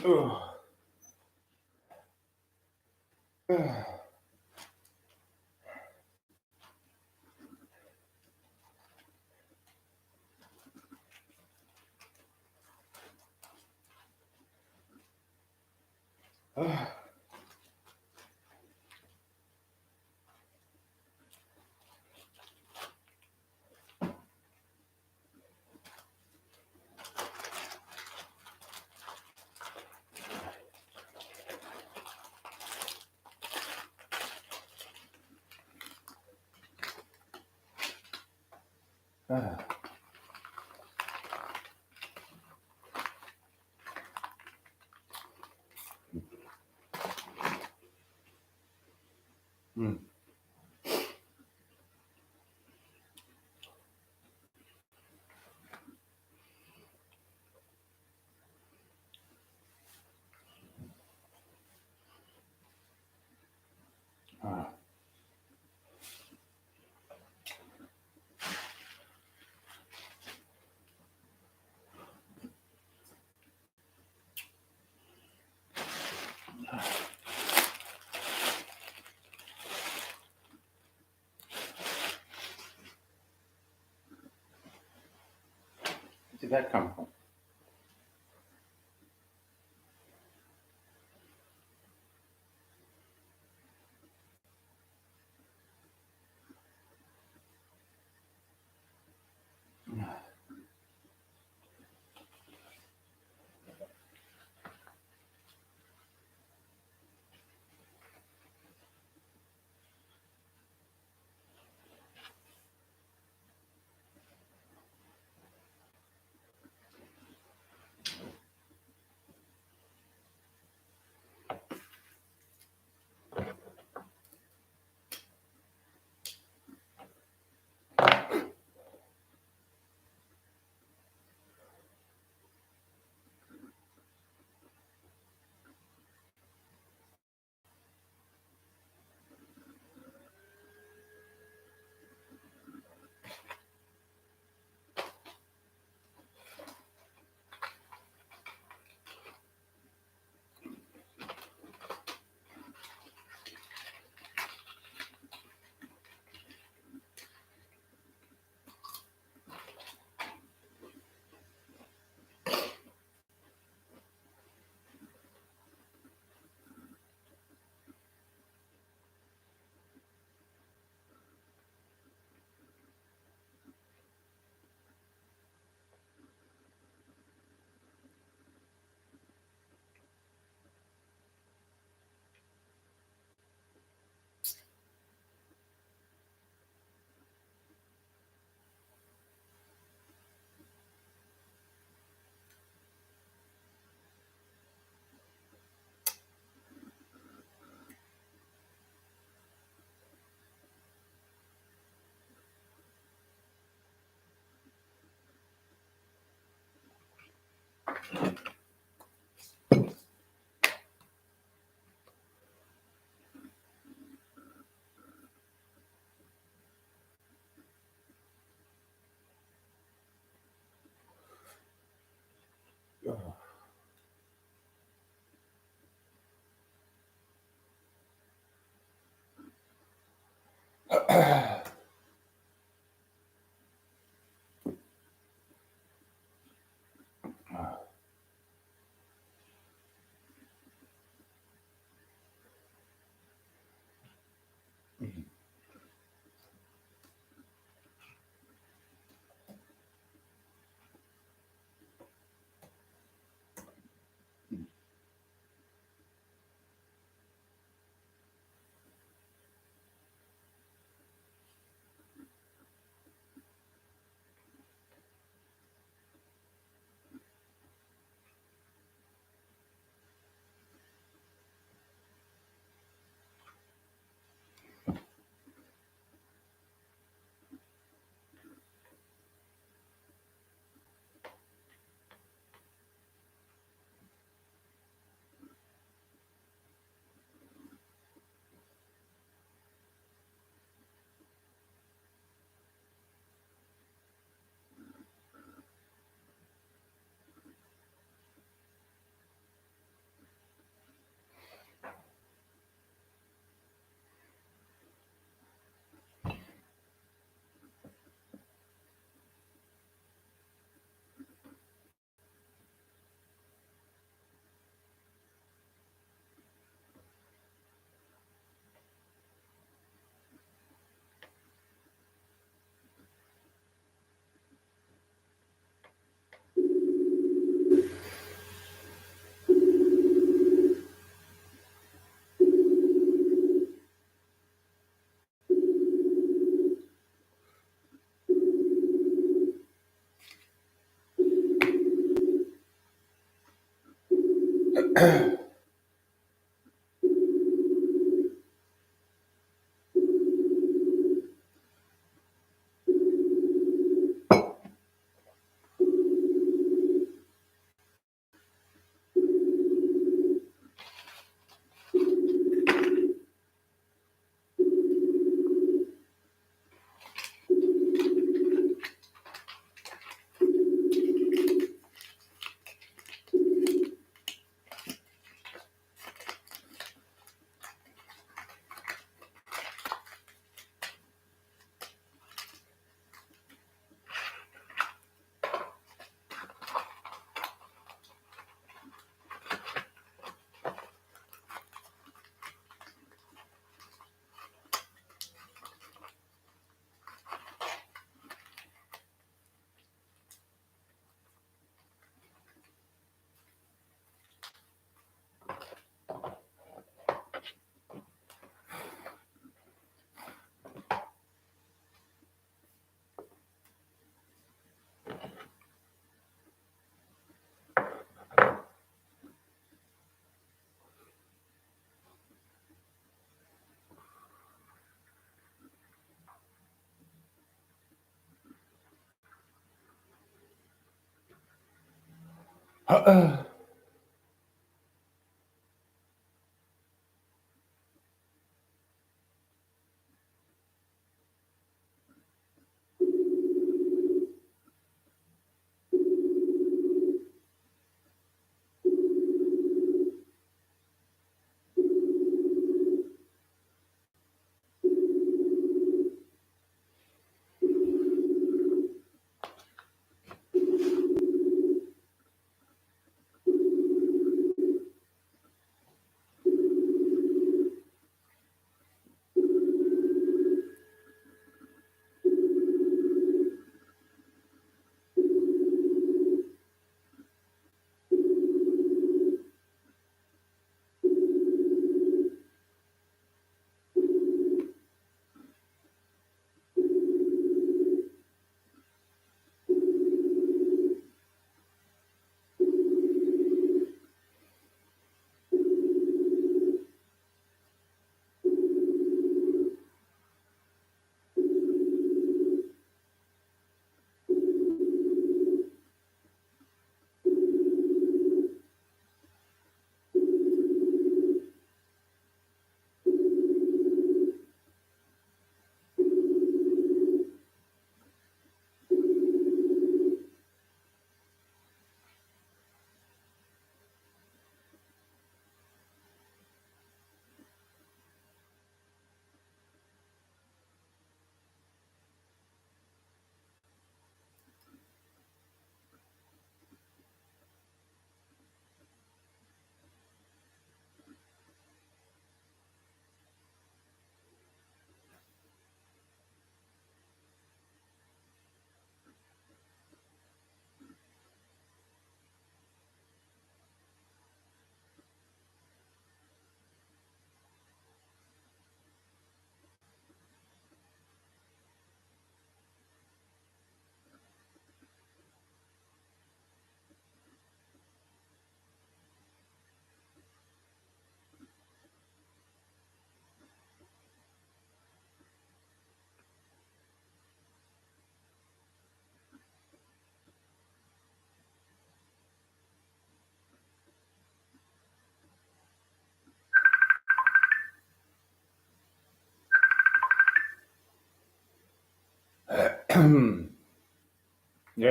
Oh. Mm. Ah. Where did that come from?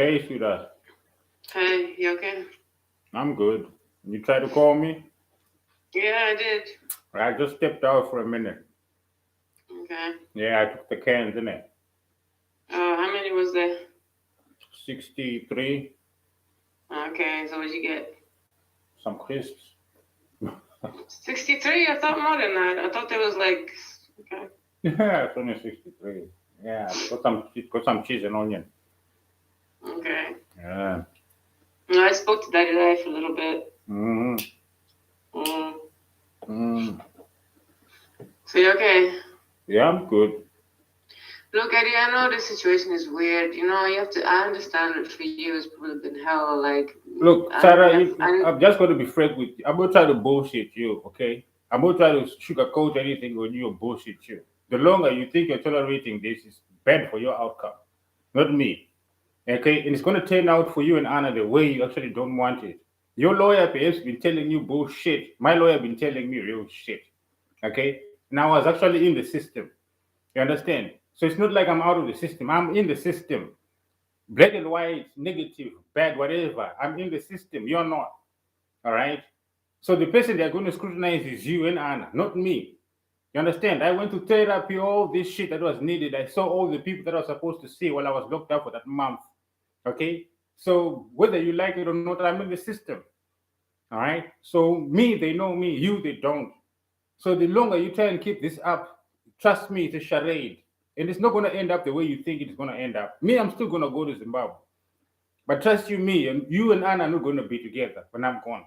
Hey, sweetheart. Hey, you okay? I'm good. You tried to call me? Yeah, I did. I just stepped out for a minute. Okay. Yeah, I took the cans in it. How many was there? 63, Okay, so what'd you get? some crisps. 63? I thought more than that. I thought there was like, okay. Yeah, it's only 63. Yeah, got some cheese and onion. Okay. Yeah. No, I spoke to Daddy today for a little bit. Mm-hmm. Mm. Mm. So you okay? Yeah, I'm good. Look, Eddie, I know this situation is weird. You know, you have to. I understand it for you. It's probably been hell. Like, Look, Sarah, I'm just going to be frank with you. I'm going to try to bullshit you, okay? I'm going to try to sugarcoat anything when you bullshit you. The longer you think you're tolerating this, is bad for your outcome, not me. Okay, and it's going to turn out for you and Anna the way you actually don't want it. Your lawyer perhaps been telling you bullshit. My lawyer been telling me real shit. Okay, and I was actually in the system. You understand? So it's not like I'm out of the system. I'm in the system. Black and white, negative, bad, whatever. I'm in the system. You're not. All right. So the person they're going to scrutinize is you and Anna, not me. You understand? I went to therapy, all this shit that was needed. I saw all the people that I was supposed to see while I was locked up for that month. Okay? So whether you like it or not, I'm in the system. All right? So me, they know me. You, they don't. So the longer you try and keep this up, trust me, it's a charade. And it's not going to end up the way you think it's going to end up. Me, I'm still going to go to Zimbabwe. But trust you and Anna are not going to be together when I'm gone.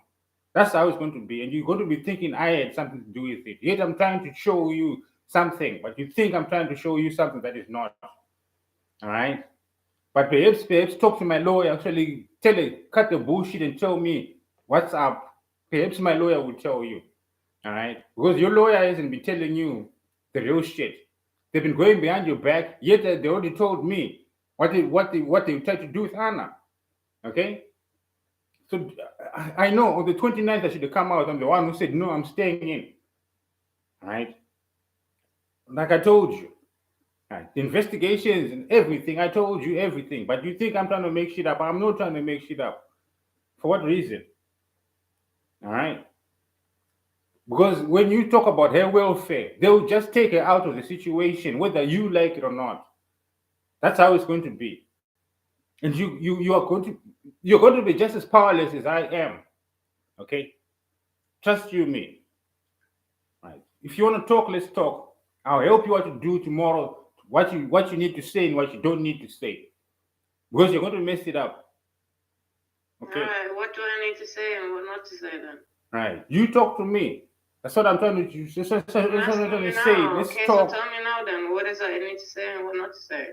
That's how it's going to be. And you're going to be thinking I had something to do with it. Yet I'm trying to show you something, but you think I'm trying to show you something that is not. All right? But perhaps talk to my lawyer, actually cut the bullshit and tell me what's up. Perhaps my lawyer will tell you. All right? Because your lawyer hasn't been telling you the real shit. They've been going behind your back, yet they already told me what they tried to do with Anna. Okay? So I know on the 29th I should have come out. I'm the one who said, no, I'm staying in. All right? Like I told you. Right. The investigations and everything, I told you everything. But you think I'm trying to make shit up. I'm not trying to make shit up. For what reason? All right? Because when you talk about her welfare, they'll just take her out of the situation, whether you like it or not. That's how it's going to be. And you're going to be just as powerless as I am. Okay? Trust you me. Right. If you want to talk, let's talk. I'll help you what to do tomorrow, what you need to say and what you don't need to say. Because you're going to mess it up. Okay. All right. What do I need to say and what not to say then? Right. You talk to me. That's what I'm trying to do. That's what I'm trying to say. Let's okay, talk. so tell me now then. What is it I need to say and what not to say?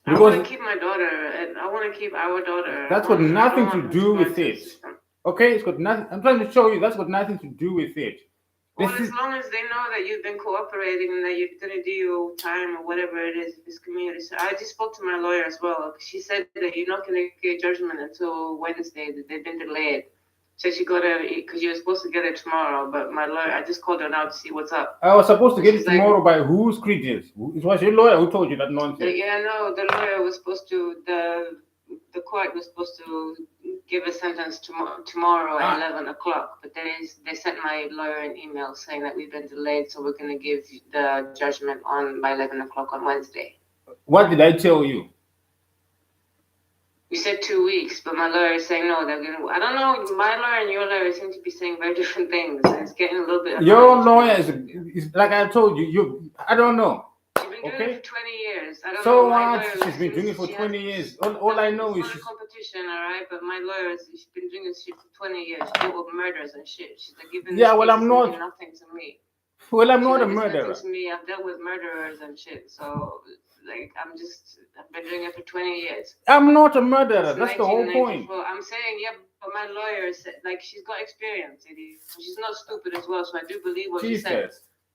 I want to keep my daughter. And I want to keep our daughter. That's got nothing to do with it. Okay, it's got nothing. I'm trying to show you that's got nothing to do with it. Well, as long as they know that you've been cooperating and that you're going to do your time or whatever it is, this community. So I just spoke to my lawyer as well. She said that you're not going to get judgment until Wednesday, that they've been delayed. So she got it because you were supposed to get it tomorrow, but my lawyer, I just called her now to see what's up. I was supposed to get it tomorrow by whose credence? It was your lawyer who told you that nonsense. Yeah, no, the lawyer was supposed to, the court was supposed to give a sentence tomorrow at 11 o'clock, but they sent my lawyer an email saying that we've been delayed, so we're going to give the judgment by 11 o'clock on Wednesday. What did I tell you? You said 2 weeks, but my lawyer is saying no. They're gonna. I don't know. My lawyer and your lawyer seem to be saying very different things, and it's getting a little bit. Your lawyer is like I told you. I don't know. She's been doing it for 20 years. I don't so know. what? She's been doing it for 20 years. All I know is she's not a competition, all right. But my lawyer, she's been doing this shit for 20 years. She dealt with murders and shit. She's like giving. Yeah, well, I'm not. Nothing to me. Well, I'm not a murderer. To me, I've dealt with murderers and shit. So. Like I've been doing it for 20 years. I'm not a murderer. That's the whole point. I'm saying, yeah, but my lawyer said, like, she's got experience. She's not stupid as well, so I do believe what she said.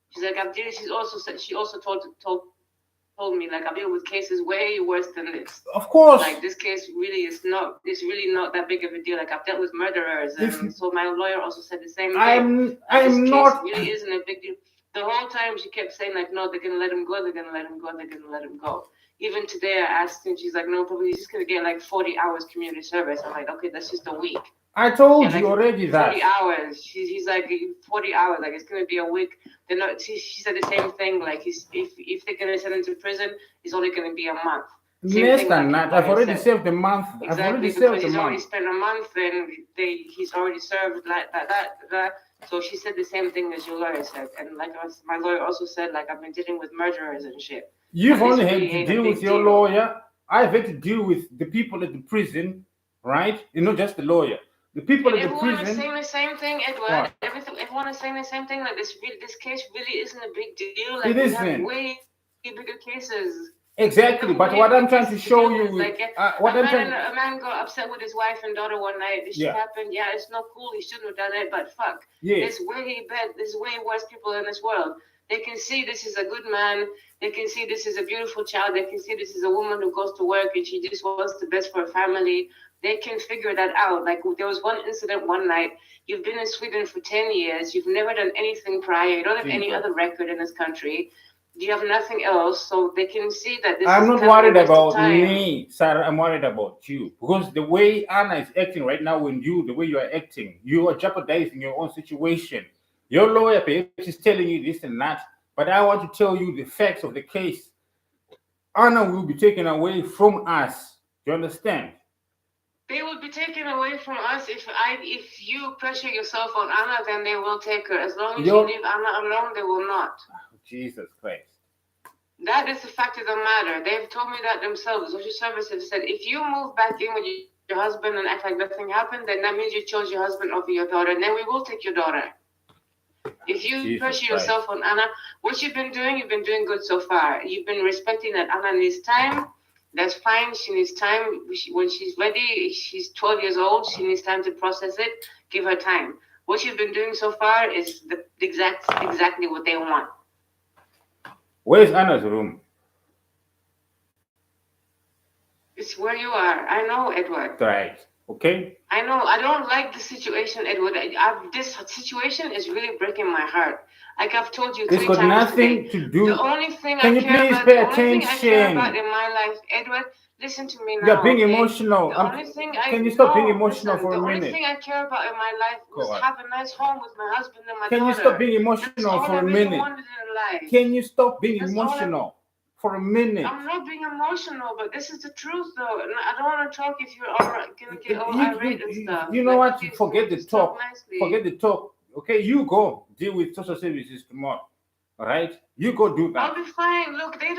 She's like, She's also said. She also told me like I've dealt with cases way worse than this. Of course. Like this case really is not. It's really not that big of a deal. Like I've dealt with murderers, and so my lawyer also said the same thing. I'm not. Really isn't a big deal. The whole time she kept saying like, no, they're gonna let him go. They're gonna let him go. They're gonna let him go. Even today, I asked her, and she's like, no, probably he's just gonna get like 40 hours community service. I'm like, okay, that's just a week. I told you already 40 that. 40 hours. He's like 40 hours. Like it's gonna be a week. They're not. She said the same thing. Like if they're gonna send him to prison, it's only gonna be a month. Less than that. I've already served a month. Exactly, I've already served a month. He's already spent a month, and he's already served like that. So she said the same thing as your lawyer said, and like my lawyer also said, like I've been dealing with murderers and shit. You've only had to deal with your lawyer. I've had to deal with the people at the prison, right? You're not just the lawyer. The people And at the everyone is prison. saying the same thing, Edward. What? Everyone is saying the same thing. Like this case really isn't a big deal. Like It we have isn't. way bigger cases. Exactly. But Way what I'm bigger trying to cases to show deal you with. with Like what I'm trying. a man got upset with his wife and daughter one night. This shit Yeah. happened. Yeah, it's not cool. He shouldn't have done it. But fuck, Yes. there's way worse people in this world. They can see this is a good man. They can see this is a beautiful child. They can see this is a woman who goes to work and she just wants the best for her family. They can figure that out. Like there was one incident one night. You've been in Sweden for 10 years. You've never done anything prior. You don't have any other record in this country. You have nothing else. So they can see that this I'm is not kind of a worried waste of about time. me, Sarah. I'm worried about you because the way Anna is acting right now, the way you are acting, you are jeopardizing your own situation. Your lawyer perhaps is telling you this and that, but I want to tell you the facts of the case. Anna will be taken away from us. Do you understand? They will be taken away from us if you pressure yourself on Anna, then they will take her. As long as you leave Anna alone, they will not. Jesus Christ. That is the fact of the matter. They've told me that themselves. Social services said if you move back in with your husband and act like nothing happened, then that means you chose your husband over your daughter, and then we will take your daughter. If you pressure yourself on Anna, what you've been doing good so far. You've been respecting that Anna needs time. That's fine. She needs time. When she's ready, she's 12 years old. She needs time to process it. Give her time. What you've been doing so far is exactly what they want. Where's Anna's room? It's where you are. I know, Edward. Right. Okay. I know. I don't like the situation, Edward. This situation is really breaking my heart. Like I've told you 3 times today. It's got nothing to do. The only thing Can I you care please about, pay the only thing I care attention? about in my life, Edward, listen to me now. You're being okay? emotional. The only thing Can you stop being emotional listen, for a the minute? only thing I care about in my life was have a nice home with my husband and my Can daughter. you stop being emotional That's all for I a really minute? wanted in life. Can you stop being That's emotional for a minute? I'm not being emotional, but this is the truth, though. And I don't want to talk if you're all right, gonna get all irate and stuff. You know like, what? Forget the talk. Forget the talk. Okay, you go deal with social services tomorrow. All right, you go do that. I'll be fine. Look, they've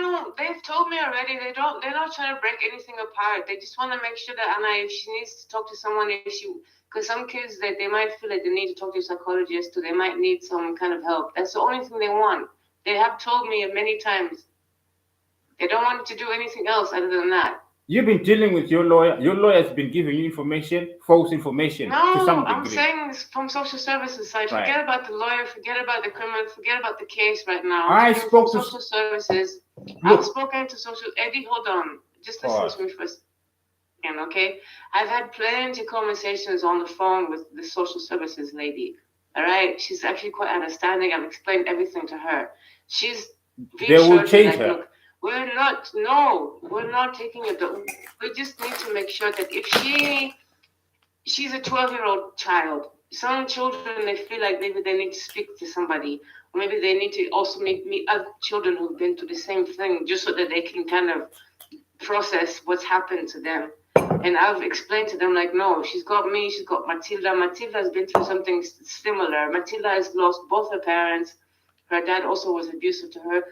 told me already. They're not trying to break anything apart. They just want to make sure that Anna, if she needs to talk to someone, because some kids that they might feel like they need to talk to a psychologist, or they might need some kind of help. That's the only thing they want. They have told me many times. They don't want to do anything else other than that. You've been dealing with your lawyer. Your lawyer has been giving you information, false information to some degree. I'm saying this from social services side. Right. Forget about the lawyer. Forget about the criminal. Forget about the case right now. I spoke to social services. I've spoken to social. Eddie, hold on. Just listen to me for a second, okay? I've had plenty of conversations on the phone with the social services lady. All right, she's actually quite understanding. I've explained everything to her. She's. They will change her. Look, we're not taking it. We just need to make sure that if she's a 12-year-old child, some children, they feel like maybe they need to speak to somebody, or maybe they need to also meet other children who've been through the same thing, just so that they can kind of process what's happened to them. And I've explained to them, like, no, she's got me, she's got Matilda. Matilda has been through something similar. Matilda has lost both her parents. Her dad also was abusive to her.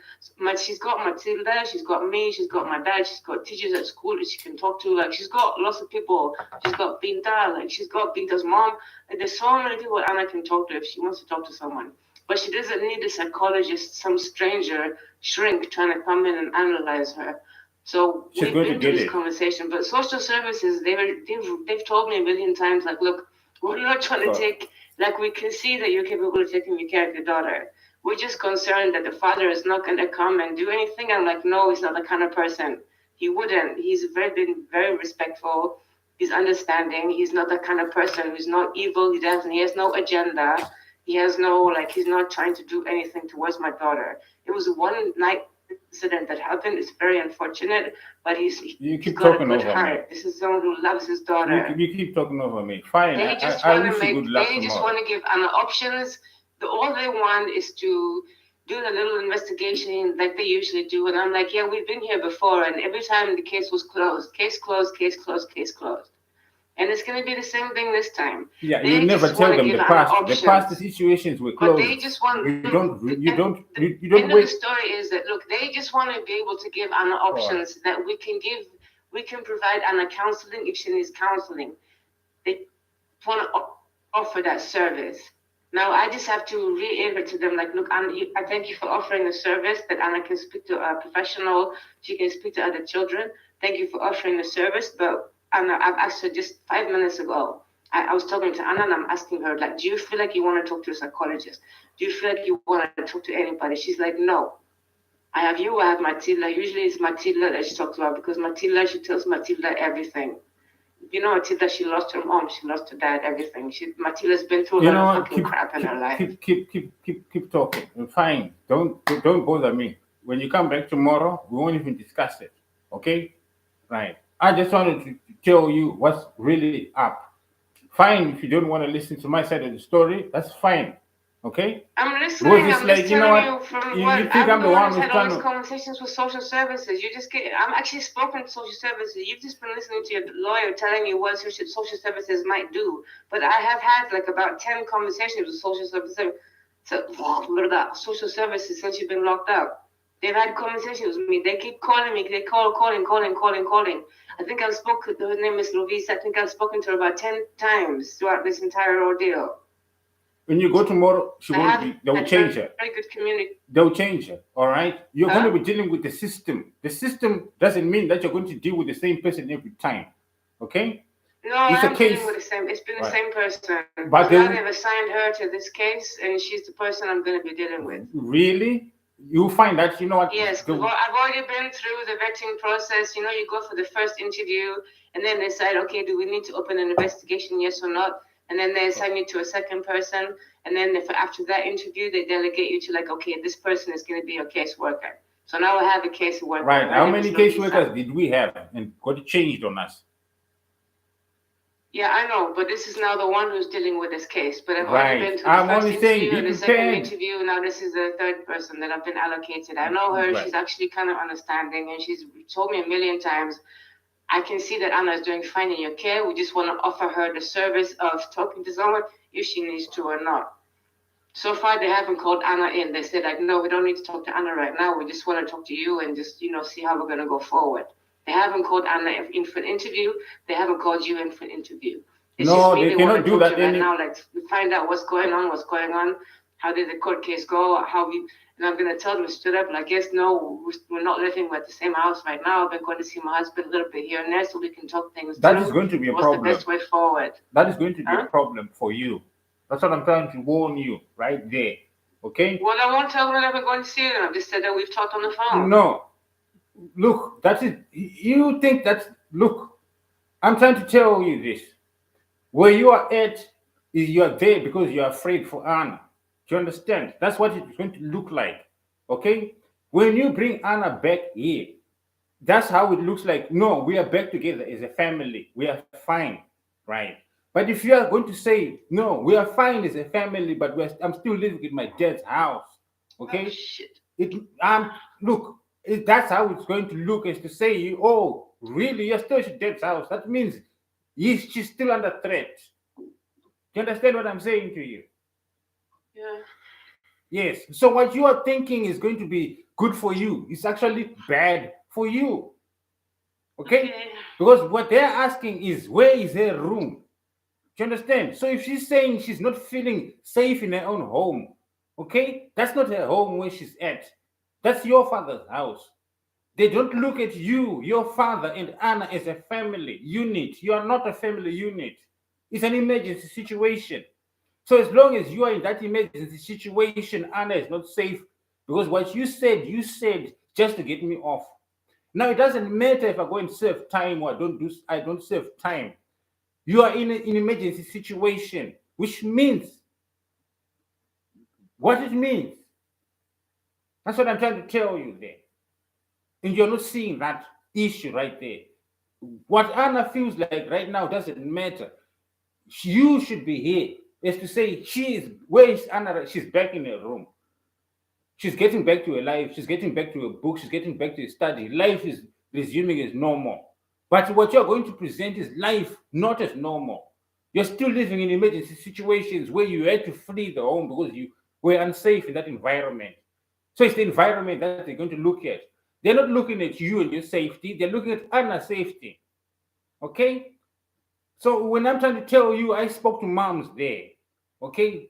She's got Matilda, she's got me, she's got my dad, she's got teachers at school that she can talk to. Like, she's got lots of people. She's got Binta, like, she's got Binta's mom. Like, there's so many people Anna can talk to if she wants to talk to someone. But she doesn't need a psychologist, some stranger shrink trying to come in and analyze her. So we've been through this conversation. But social services, they've told me a million times, like, look, we're not trying to take, like, we can see that you're capable of taking care of your daughter. We're just concerned that the father is not going to come and do anything. I'm like, no, he's not the kind of person. He wouldn't. He's been very respectful. He's understanding. He's not the kind of person who's not evil. He has no agenda. He has no, like, he's not trying to do anything towards my daughter. It was one night incident that happened. It's very unfortunate, but he's got a good heart. This is someone who loves his daughter. You keep talking over me. Fine. They just want to give Anna options. All they want is to do a little investigation like they usually do. And I'm like, yeah, we've been here before. And every time the case was closed, case closed, case closed, case closed. And it's going to be the same thing this time. Yeah, you never tell them the past. The past situations were closed. But they just want. You don't end of the story is that, look, they just want to be able to give Anna options that we can provide Anna counseling if she needs counseling. want to offer that service. Now I just have to reiterate to them, like, look, Anna, I thank you for offering the service that Anna can speak to a professional, she can speak to other children. Thank you for offering the service, but Anna, I've asked her just 5 minutes ago. I was talking to Anna and I'm asking her, like, do you feel like you want to talk to a psychologist? Do you feel like you want to talk to anybody? She's like, no. I have you, I have Matilda. Usually it's Matilda that she talks about because Matilda, she tells Matilda everything. You know, Matilda, she lost her mom, she lost her dad, everything. Matilda's been through a lot of fucking crap in her life. Keep talking. Fine. Don't bother me. When you come back tomorrow, we won't even discuss it. Okay? Right. I just wanted to tell you what's really up. Fine, if you don't want to listen to my side of the story, that's fine. Okay? I'm listening. I'm like, just telling you from you what think I'm the the one one who's who's had all trying these to... conversations with social services. I'm actually spoken to social services. You've just been listening to your lawyer telling you what social services might do. But I have had like about 10 conversations with social services. Social services since you've been locked up. They've had conversations with me. They keep calling me. They calling. I think I've spoken to her name is Lovisa. I think I've spoken to her about 10 times throughout this entire ordeal. When you go tomorrow, they'll change her. Very good community. They'll change her. All right? You're going to be dealing with the system. The system doesn't mean that you're going to deal with the same person every time. Okay? No, I'm dealing with the same. It's been the same person. But now they've assigned her to this case, and she's the person I'm going to be dealing with. Really? You'll find that, you know what? Yes, I've already been through the vetting process. You know, you go for the first interview, and then they decide, okay, do we need to open an investigation, yes or not? And then they assign you to a second person. And then after that interview, they delegate you to, like, okay, this person is going to be your caseworker. So now I have a caseworker. Right. How many caseworkers did we have and got changed on us? Yeah, I know, but this is now the one who's dealing with this case. But I've already been to the first interview and the second interview. Now this is the third person that I've been allocated. I know her. Right. She's actually kind of understanding, and she's told me a million times, I can see that Anna is doing fine in your care. We just want to offer her the service of talking to someone if she needs to or not. So far, they haven't called Anna in. They said, like, no, we don't need to talk to Anna right now. We just want to talk to you and just, see how we're going to go forward. They haven't called Anna in for an interview. They haven't called you in for an interview. It's just me they cannot do that right now. Like, we find out what's going on. How did the court case go? And I'm going to tell them straight up, like, yes, no, we're not living at the same house right now. I've been going to see my husband a little bit here and there so we can talk things through. That is going to be a problem. What's the best way forward? That is going to be a problem for you. That's what I'm trying to warn you right there. Okay? Well, I won't tell them that we're going to see them. I just said that we've talked on the phone. No. Look, that is, you think that's, look, I'm trying to tell you this. Where you are at is you are there because you are afraid for Anna. Do you understand? That's what it's going to look like. Okay? When you bring Anna back here, that's how it looks like. No, we are back together as a family. We are fine. Right? But if you are going to say, no, we are fine as a family, but I'm still living in my dad's house. Okay? Oh, shit. Look, that's how it's going to look, is to say, oh, really, you're still at your dad's house. That means she's still under threat. Do you understand what I'm saying to you? Yeah. Yes. So what you are thinking is going to be good for you, it's actually bad for you. Okay? Because what they're asking is, where is her room? Do you understand? So if she's saying she's not feeling safe in her own home, okay, that's not her home where she's at. That's your father's house. They don't look at you, your father, and Anna as a family unit. You are not a family unit. It's an emergency situation. So as long as you are in that emergency situation, Anna is not safe, because what you said just to get me off. Now it doesn't matter if I go and serve time or I don't serve time. You are in an emergency situation, which means what it means. That's what I'm trying to tell you there. And you're not seeing that issue right there. What Anna feels like right now doesn't matter. You should be here. Is to say, where is Anna? She's back in her room. She's getting back to her life. She's getting back to her book. She's getting back to her study. Life is resuming as normal. But what you're going to present is life not as normal. You're still living in emergency situations where you had to flee the home because you were unsafe in that environment. So it's the environment that they're going to look at. They're not looking at you and your safety. They're looking at Anna's safety. Okay? So when I'm trying to tell you, I spoke to moms there, okay?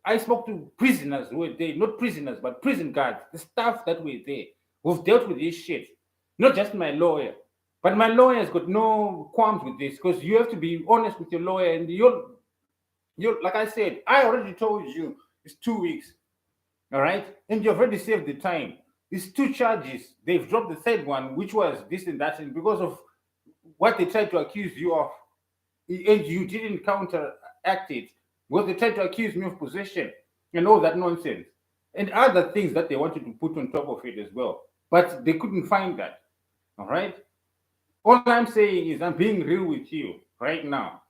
I spoke to prisoners who were there, not prisoners, but prison guards, the staff that were there, who've dealt with this shit. Not just my lawyer, but my lawyer has got no qualms with this because you have to be honest with your lawyer. And you're like I said, I already told you it's 2 weeks, all right? And you've already saved the time. These two charges, they've dropped the third one, which was this and that, and because of what they tried to accuse you of, and you didn't counteract it, because they tried to accuse me of possession and all that nonsense, and other things that they wanted to put on top of it as well. But they couldn't find that. All right. All I'm saying is I'm being real with you right now.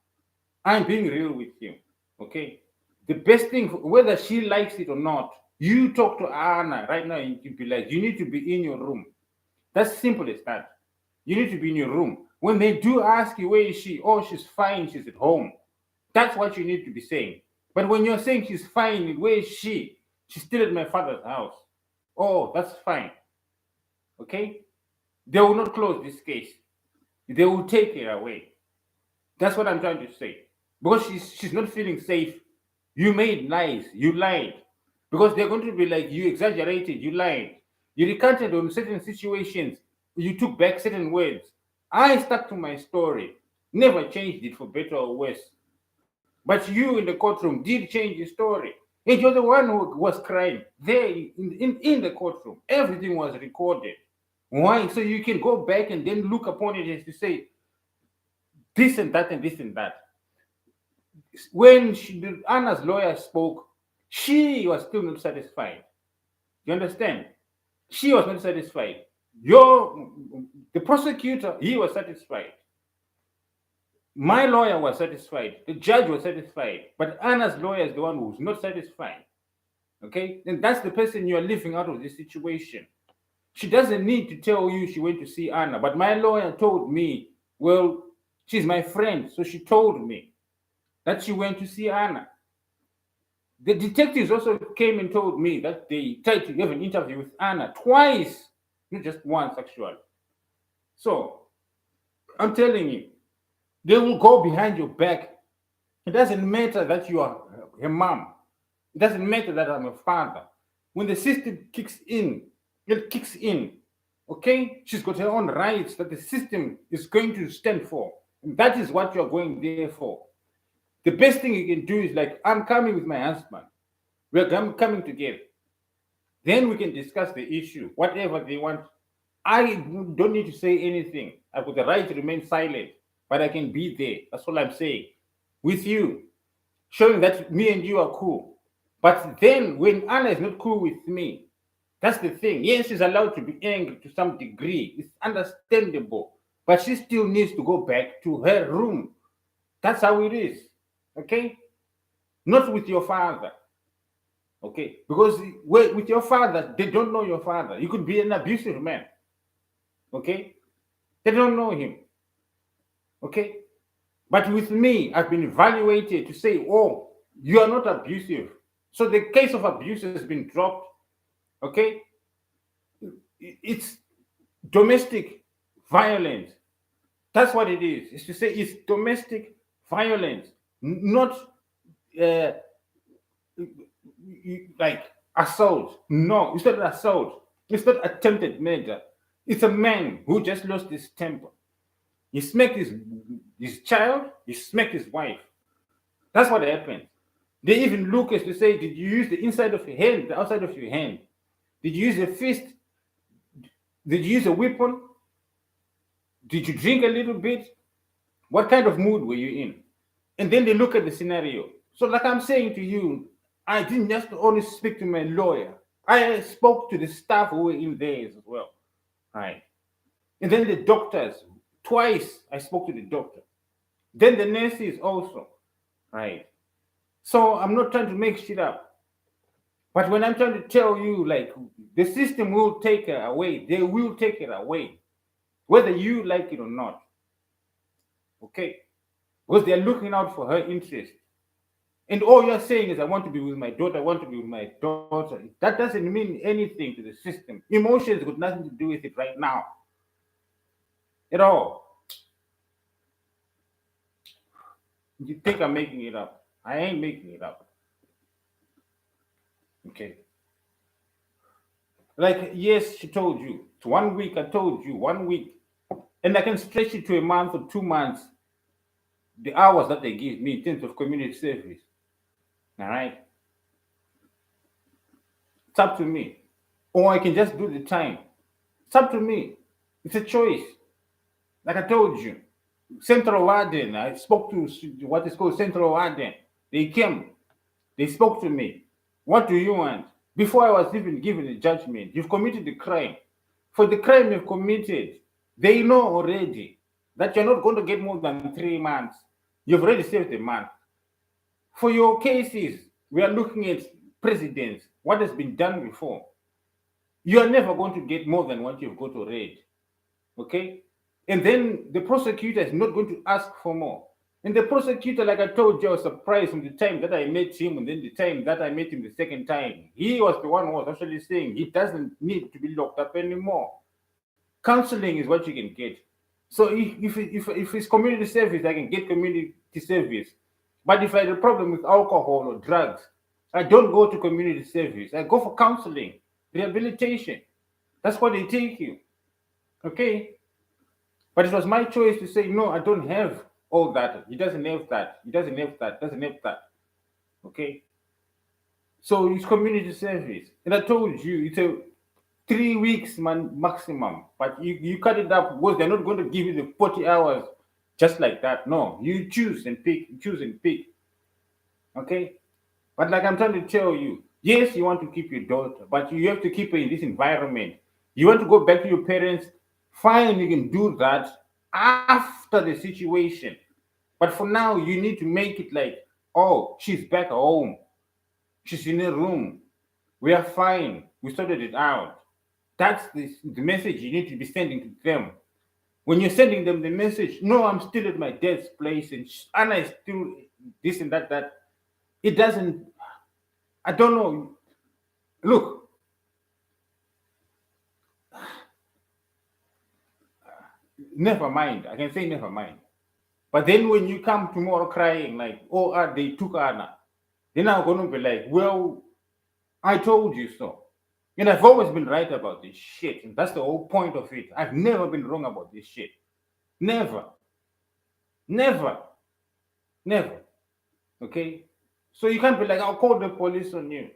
I'm being real with you. Okay. The best thing, whether she likes it or not, you talk to Anna right now. You can be like, you need to be in your room. That's simple as that. You need to be in your room. When they do ask you, where is she? Oh, she's fine. She's at home. That's what you need to be saying. But when you're saying she's fine, where is she? She's still at my father's house. Oh, that's fine. Okay? They will not close this case. They will take her away. That's what I'm trying to say. Because she's not feeling safe. You made lies. You lied. Because they're going to be like, you exaggerated. You lied. You recanted on certain situations. You took back certain words. I stuck to my story. Never changed it for better or worse. But you in the courtroom did change your story. And you're the one who was crying there in the courtroom. Everything was recorded. Why? So you can go back and then look upon it as to say this and that and this and that. When Anna's lawyer spoke, she was still not satisfied. You understand? She was not satisfied. The prosecutor, he was satisfied. My lawyer was satisfied. The judge was satisfied. But Anna's lawyer is the one who's not satisfied. Okay? And that's the person you're leaving out of this situation. She doesn't need to tell you she went to see Anna. But my lawyer told me, well, she's my friend. So she told me that she went to see Anna. The detectives also came and told me that they tried to have an interview with Anna twice, not just once, actually. So I'm telling you, they will go behind your back. It doesn't matter that you are her mom. It doesn't matter that I'm a father. When the system kicks in, it kicks in. Okay? She's got her own rights that the system is going to stand for. And that is what you're going there for. The best thing you can do is like, I'm coming with my husband. We're coming together. Then we can discuss the issue, whatever they want. I don't need to say anything. I've got the right to remain silent, but I can be there. That's all I'm saying. With you, showing that me and you are cool. But then when Anna is not cool with me, that's the thing. Yes, she's allowed to be angry to some degree. It's understandable. But she still needs to go back to her room. That's how it is. Okay? Not with your father. Okay? Because with your father, they don't know your father. You could be an abusive man. Okay? They don't know him. Okay? But with me, I've been evaluated to say, oh, you are not abusive. So the case of abuse has been dropped. Okay? It's domestic violence. That's what it is. It's to say it's domestic violence, not like assault. No, it's not assault. It's not attempted murder. It's a man who just lost his temper. He smacked his child, he smacked his wife. That's what happened. They even look as to say, did you use the inside of your hand, the outside of your hand? Did you use a fist? Did you use a weapon? Did you drink a little bit? What kind of mood were you in? And then they look at the scenario. So, like I'm saying to you, I didn't just only speak to my lawyer. I spoke to the staff who were in there as well. Right. And then the doctors. Twice I spoke to the doctor. Then the nurses also. Right. So I'm not trying to make shit up. But when I'm trying to tell you, like, the system will take her away. They will take her away. Whether you like it or not. Okay? Because they're looking out for her interest. And all you're saying is, I want to be with my daughter, I want to be with my daughter. That doesn't mean anything to the system. Emotions got nothing to do with it right now. At all. You think I'm making it up? I ain't making it up. Okay. Like, yes, she told you. It's 1 week, I told you, 1 week. And I can stretch it to a month or 2 months, the hours that they give me in terms of community service. All right? It's up to me. Or I can just do the time. It's up to me. It's a choice. Like I told you. Central Warden, I spoke to what is called Central Warden. They came. They spoke to me. What do you want? Before I was even given a judgment, you've committed a crime. For the crime you've committed, they know already that you're not going to get more than 3 months. You've already served a month. For your cases, we are looking at precedents, what has been done before. You are never going to get more than what you've got already. Okay? And then the prosecutor is not going to ask for more. And the prosecutor, like I told you, I was surprised from the time that I met him and then the time that I met him the second time. He was the one who was actually saying he doesn't need to be locked up anymore. Counseling is what you can get. So if it's community service, I can get community service. But if I have a problem with alcohol or drugs, I don't go to community service. I go for counseling, rehabilitation. That's what they take you. Okay? But it was my choice to say, no, I don't have all that. He doesn't have that. He doesn't have that. Doesn't have that. Okay? So it's community service. And I told you, it's a 3 weeks maximum. But you cut it up because they're not going to give you the 40 hours just like that. No, you choose and pick. Choose and pick. Okay? But like I'm trying to tell you, yes, you want to keep your daughter, but you have to keep her in this environment. You want to go back to your parents, fine, you can do that after the situation. But for now, you need to make it like, oh, she's back home. She's in a room. We are fine. We sorted it out. That's the message you need to be sending to them. When you're sending them the message, no, I'm still at my dad's place and Anna is still this and that. It doesn't, I don't know. Look, never mind. I can say never mind. But then when you come tomorrow crying like, oh, they took Anna, then I'm going to be like, well, I told you so. And I've always been right about this shit. And that's the whole point of it. I've never been wrong about this shit. Never. Never. Never. Okay? So you can't be like, I'll call the police on you.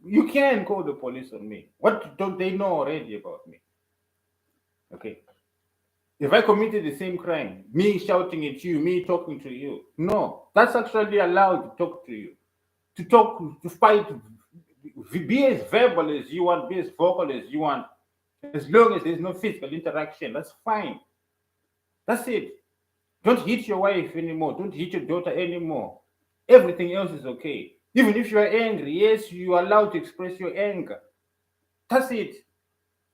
You can call the police on me. What don't they know already about me? Okay? If I committed the same crime, me shouting at you, me talking to you, no, that's actually allowed to talk to you, to talk, to fight, be as verbal as you want, be as vocal as you want, as long as there's no physical interaction, that's fine. That's it. Don't hit your wife anymore. Don't hit your daughter anymore. Everything else is okay. Even if you are angry, yes, you are allowed to express your anger. That's it.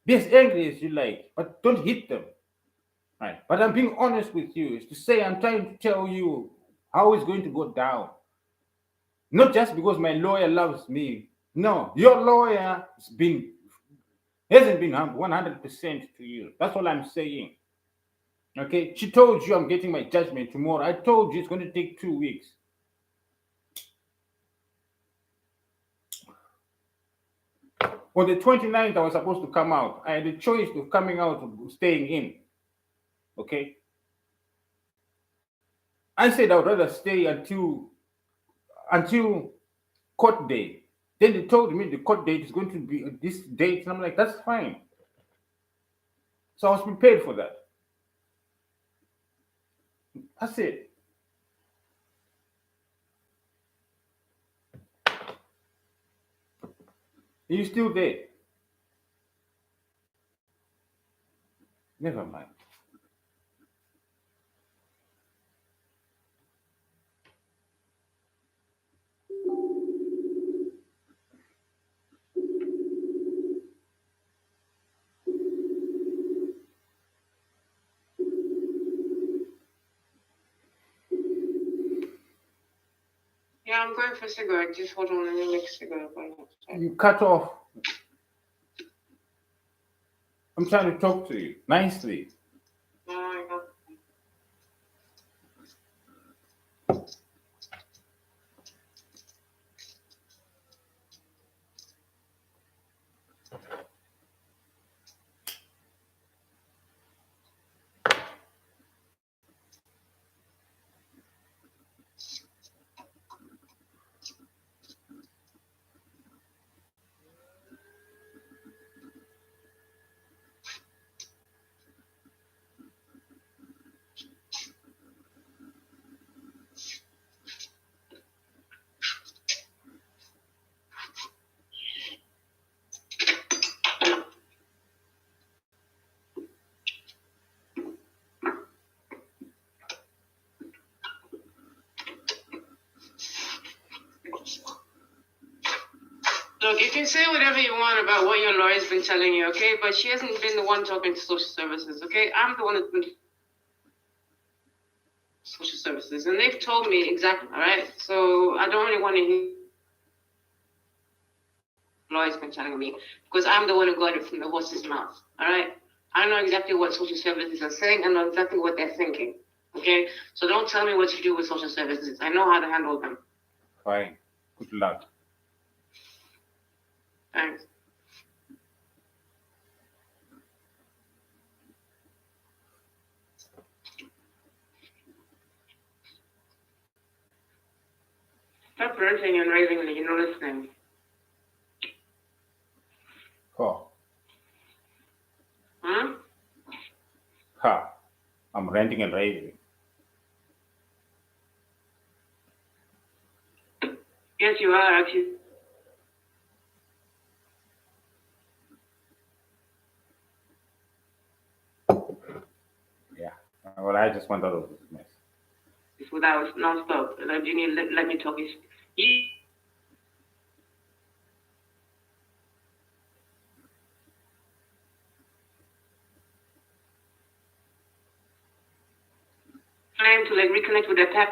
Be as angry as you like, but don't hit them. Right. But I'm being honest with you, is to say I'm trying to tell you how it's going to go down. Not just because my lawyer loves me. No, your lawyer hasn't been 100% to you. That's all I'm saying. Okay, she told you I'm getting my judgment tomorrow. I told you it's going to take 2 weeks. On the 29th, I was supposed to come out. I had a choice of coming out or staying in. Okay, I said I would rather stay until court date. Then they told me the court date is going to be this date, and I'm like, that's fine. So I was prepared for that. That's it. Are you still there? Never mind. Yeah, I'm going for a cigarette. Just hold on, let me make a cigarette. You cut off. I'm trying to talk to you nicely. Oh my God. Look, you can say whatever you want about what your lawyer's been telling you, okay? But she hasn't been the one talking to social services, okay? I'm the one that's been social services, and they've told me exactly, all right? So I don't really want to hear lawyer's been telling me, because I'm the one who got it from the horse's mouth, all right? I know exactly what social services are saying. I know exactly what they're thinking, okay? So don't tell me what to do with social services. I know how to handle them. Fine. Good luck. Thanks. Stop ranting and raving me, you're not listening. Oh. Huh? Ha. I'm ranting and raving. Yes, you are, actually. Yeah. Well, I just want out of this mess. Without non-stop. Like, you need let me talk. You trying to like reconnect with the past.